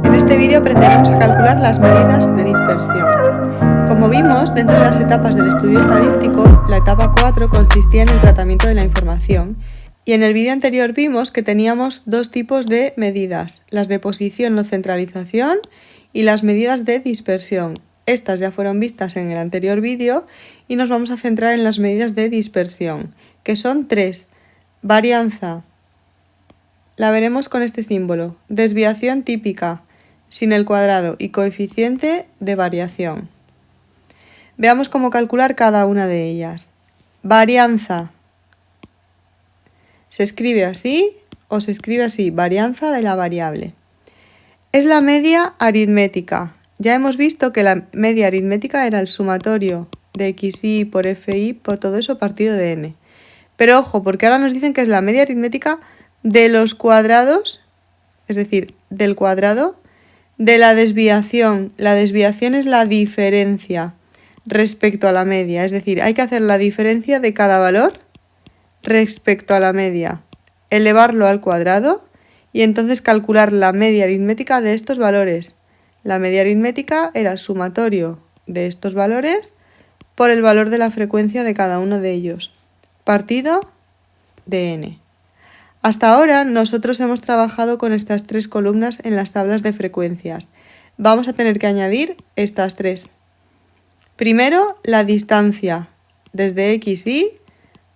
En este vídeo aprenderemos a calcular las medidas de dispersión. Como vimos, dentro de las etapas del estudio estadístico, la etapa 4 consistía en el tratamiento de la información. Y en el vídeo anterior vimos que teníamos dos tipos de medidas, las de posición o centralización y las medidas de dispersión. Estas ya fueron vistas en el anterior vídeo y nos vamos a centrar en las medidas de dispersión, que son tres: varianza, la veremos con este símbolo, desviación típica, sin el cuadrado, y coeficiente de variación. Veamos cómo calcular cada una de ellas. Varianza. Se escribe así o se escribe así, varianza de la variable. Es la media aritmética. Ya hemos visto que la media aritmética era el sumatorio de xi por fi por todo eso partido de n. Pero ojo, porque ahora nos dicen que es la media aritmética de los cuadrados, es decir, del cuadrado de la desviación. La desviación es la diferencia respecto a la media, es decir, hay que hacer la diferencia de cada valor respecto a la media, elevarlo al cuadrado y entonces calcular la media aritmética de estos valores. La media aritmética era el sumatorio de estos valores por el valor de la frecuencia de cada uno de ellos, partido de n. Hasta ahora nosotros hemos trabajado con estas tres columnas en las tablas de frecuencias. Vamos a tener que añadir estas tres. Primero, la distancia, desde xi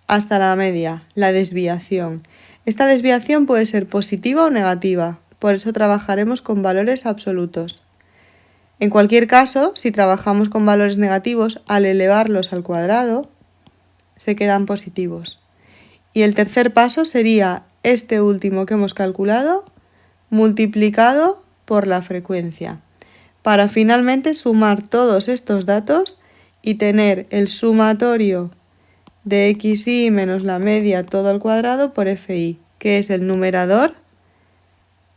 hasta la media, la desviación. Esta desviación puede ser positiva o negativa, por eso trabajaremos con valores absolutos. En cualquier caso, si trabajamos con valores negativos, al elevarlos al cuadrado, se quedan positivos. Y el tercer paso sería este último que hemos calculado, multiplicado por la frecuencia, para finalmente sumar todos estos datos y tener el sumatorio de xi menos la media todo al cuadrado por fi, que es el numerador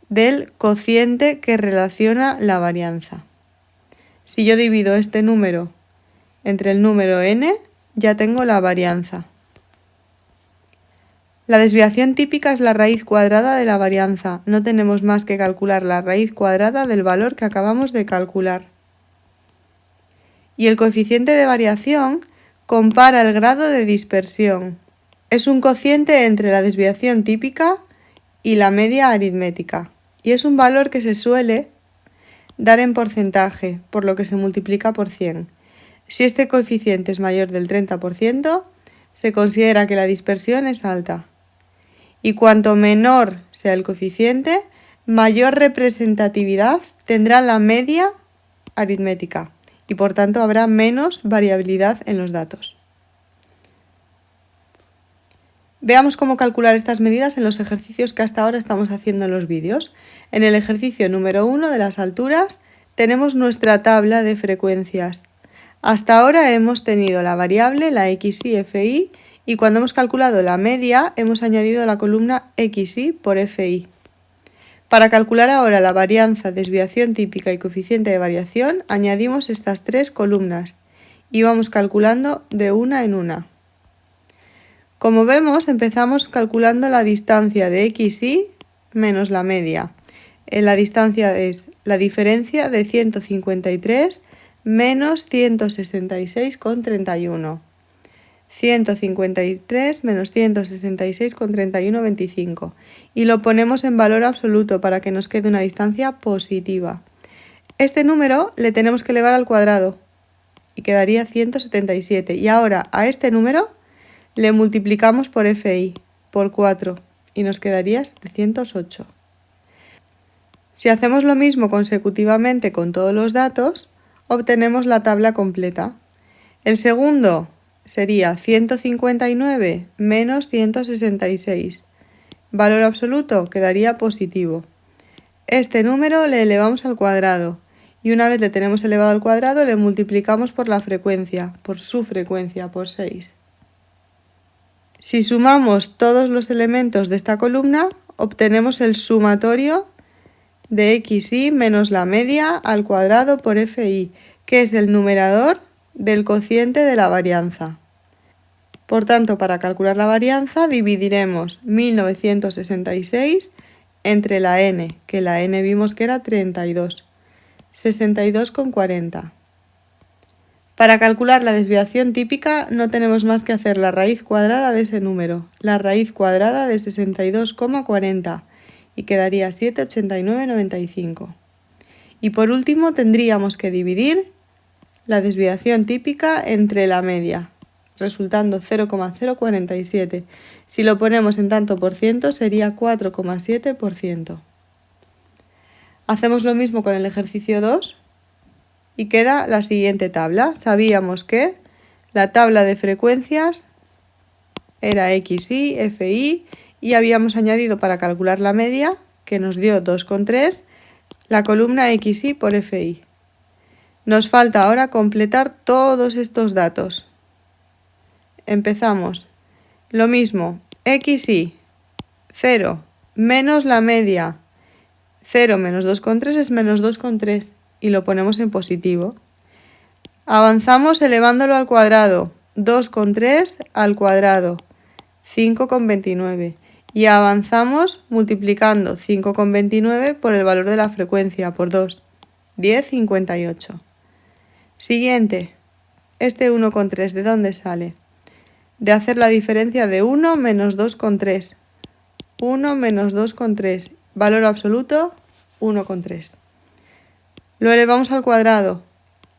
del cociente que relaciona la varianza. Si yo divido este número entre el número n, ya tengo la varianza. La desviación típica es la raíz cuadrada de la varianza. No tenemos más que calcular la raíz cuadrada del valor que acabamos de calcular. Y el coeficiente de variación compara el grado de dispersión. Es un cociente entre la desviación típica y la media aritmética. Y es un valor que se suele dar en porcentaje, por lo que se multiplica por 100. Si este coeficiente es mayor del 30%, se considera que la dispersión es alta. Y cuanto menor sea el coeficiente, mayor representatividad tendrá la media aritmética. Y por tanto habrá menos variabilidad en los datos. Veamos cómo calcular estas medidas en los ejercicios que hasta ahora estamos haciendo en los vídeos. En el ejercicio número 1 de las alturas tenemos nuestra tabla de frecuencias. Hasta ahora hemos tenido la variable, la xi, fi, y cuando hemos calculado la media hemos añadido la columna xi por fi. Para calcular ahora la varianza, desviación típica y coeficiente de variación, añadimos estas tres columnas y vamos calculando de una en una. Como vemos, empezamos calculando la distancia de xi menos la media. La distancia es la diferencia de 153 menos 166,31. 153 menos 166,3125 y lo ponemos en valor absoluto para que nos quede una distancia positiva. Este número le tenemos que elevar al cuadrado y quedaría 177 y ahora a este número le multiplicamos por fi, por 4 y nos quedaría 708. Si hacemos lo mismo consecutivamente con todos los datos, obtenemos la tabla completa. El segundo sería 159 menos 166. Valor absoluto quedaría positivo. Este número le elevamos al cuadrado y una vez le tenemos elevado al cuadrado le multiplicamos por la frecuencia, por su frecuencia, por 6. Si sumamos todos los elementos de esta columna, obtenemos el sumatorio de xi menos la media al cuadrado por fi, que es el numerador del cociente de la varianza. Por tanto, para calcular la varianza dividiremos 1966 entre la n, que la n vimos que era 32, 62,40. Para calcular la desviación típica no tenemos más que hacer la raíz cuadrada de ese número, la raíz cuadrada de 62,40, y quedaría 7,8995. Y por último tendríamos que dividir la desviación típica entre la media, resultando 0,047. Si lo ponemos en tanto por ciento sería 4,7%. Hacemos lo mismo con el ejercicio 2 y queda la siguiente tabla. Sabíamos que la tabla de frecuencias era XY, FI y habíamos añadido para calcular la media, que nos dio 2,3, la columna XY por FI. Nos falta ahora completar todos estos datos. Empezamos. Lo mismo, XY, 0, menos la media. 0 menos 2,3 es menos 2,3 y lo ponemos en positivo. Avanzamos elevándolo al cuadrado. 2,3 al cuadrado, 5,29. Y avanzamos multiplicando 5,29 por el valor de la frecuencia, por 2, 10,58. Siguiente, este 1,3, ¿de dónde sale? De hacer la diferencia de 1 menos 2,3. 1 menos 2,3. Valor absoluto, 1,3. Lo elevamos al cuadrado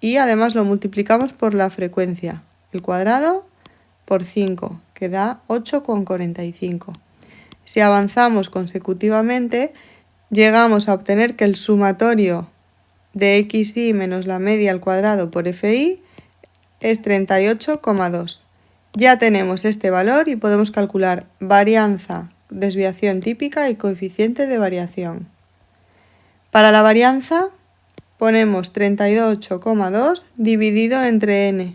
y además lo multiplicamos por la frecuencia. El cuadrado por 5, que da 8,45. Si avanzamos consecutivamente, llegamos a obtener que el sumatorio de XY menos la media al cuadrado por FI es 38,2. Ya tenemos este valor y podemos calcular varianza, desviación típica y coeficiente de variación. Para la varianza ponemos 38,2 dividido entre n,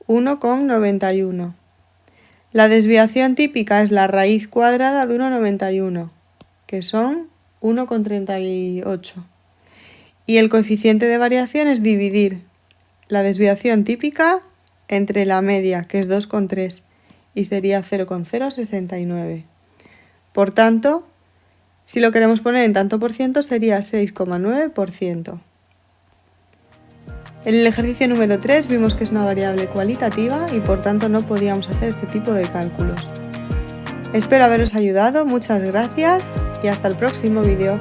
1,91. La desviación típica es la raíz cuadrada de 1,91, que son 1,38. Y el coeficiente de variación es dividir la desviación típica entre la media, que es 2,3, y sería 0,069. Por tanto, si lo queremos poner en tanto por ciento, sería 6,9%. En el ejercicio número 3 vimos que es una variable cualitativa y por tanto no podíamos hacer este tipo de cálculos. Espero haberos ayudado, muchas gracias y hasta el próximo vídeo.